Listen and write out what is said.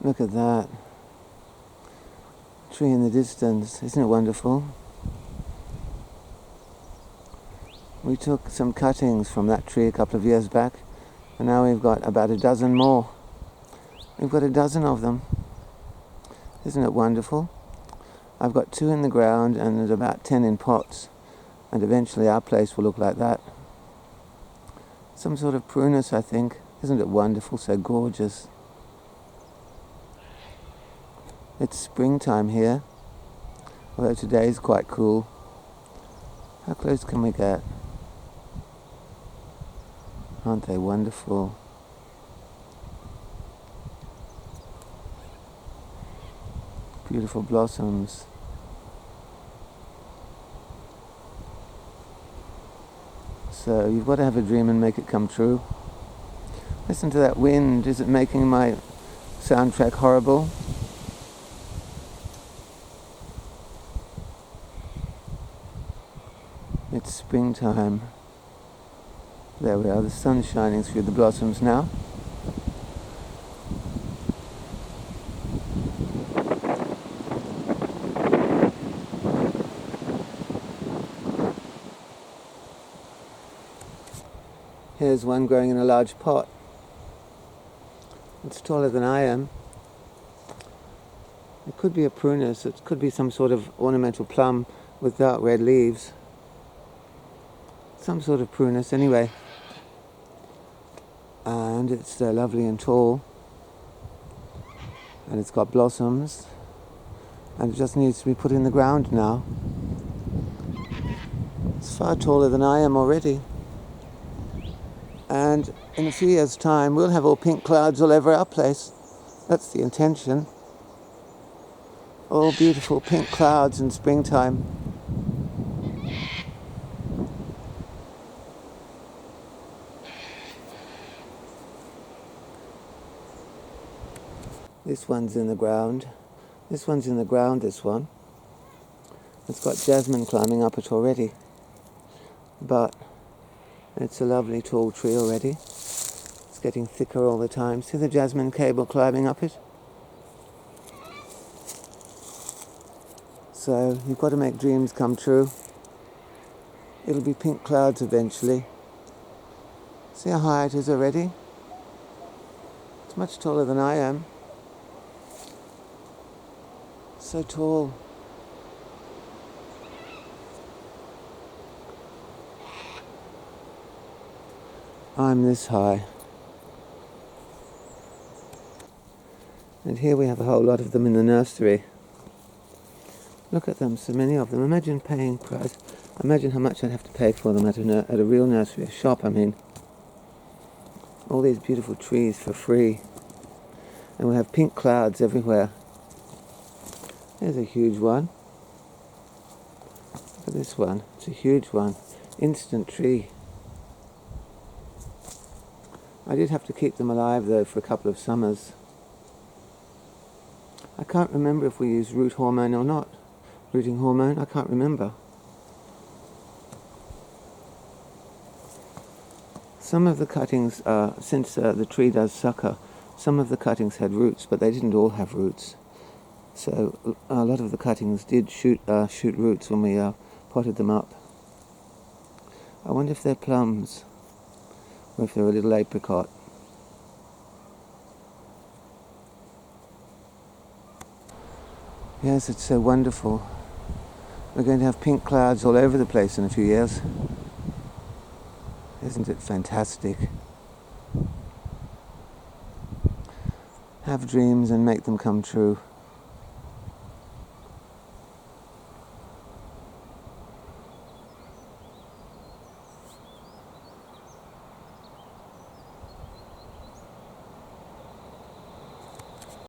Look at that. Tree in the distance. Isn't it wonderful? We took some cuttings from that tree a couple of years back, and now we've got about a dozen more. We've got a dozen of them. Isn't it wonderful? I've got 2 in the ground and there's about 10 in pots, and eventually our place will look like that. Some sort of prunus, I think. Isn't it wonderful? So gorgeous. It's springtime here, although today is quite cool. How close can we get? Aren't they wonderful? Beautiful blossoms. So you've got to have a dream and make it come true. Listen to that wind. Is it making my soundtrack horrible? It's springtime. There we are, the sun's shining through the blossoms now. Here's one growing in a large pot. It's taller than I am. It could be a prunus, it could be some sort of ornamental plum with dark red leaves. Some sort of prunus anyway. And it's lovely and tall. And it's got blossoms. And it just needs to be put in the ground now. It's far taller than I am already. And in a few years' time, we'll have all pink clouds all over our place. That's the intention. All beautiful pink clouds in springtime. This one's in the ground. This one's in the ground, this one. It's got jasmine climbing up it already. But it's a lovely tall tree already. It's getting thicker all the time. See the jasmine cable climbing up it? So you've got to make dreams come true. It'll be pink clouds eventually. See how high it is already? It's much taller than I am. So tall. I'm this high. And here we have a whole lot of them in the nursery. Look at them, so many of them. Imagine paying price. Imagine how much I'd have to pay for them at a real nursery, a shop, I mean. All these beautiful trees for free. And we have pink clouds everywhere. There's a huge one. Look at this one. It's a huge one. Instant tree. I did have to keep them alive though for a couple of summers. I can't remember if we used root hormone or not. Rooting hormone, I can't remember. Some of the cuttings, since the tree does sucker, some of the cuttings had roots, but they didn't all have roots. So a lot of the cuttings did shoot roots when we potted them up. I wonder if they're plums, or if they're a little apricot. Yes, it's so wonderful. We're going to have pink clouds all over the place in a few years. Isn't it fantastic? Have dreams and make them come true.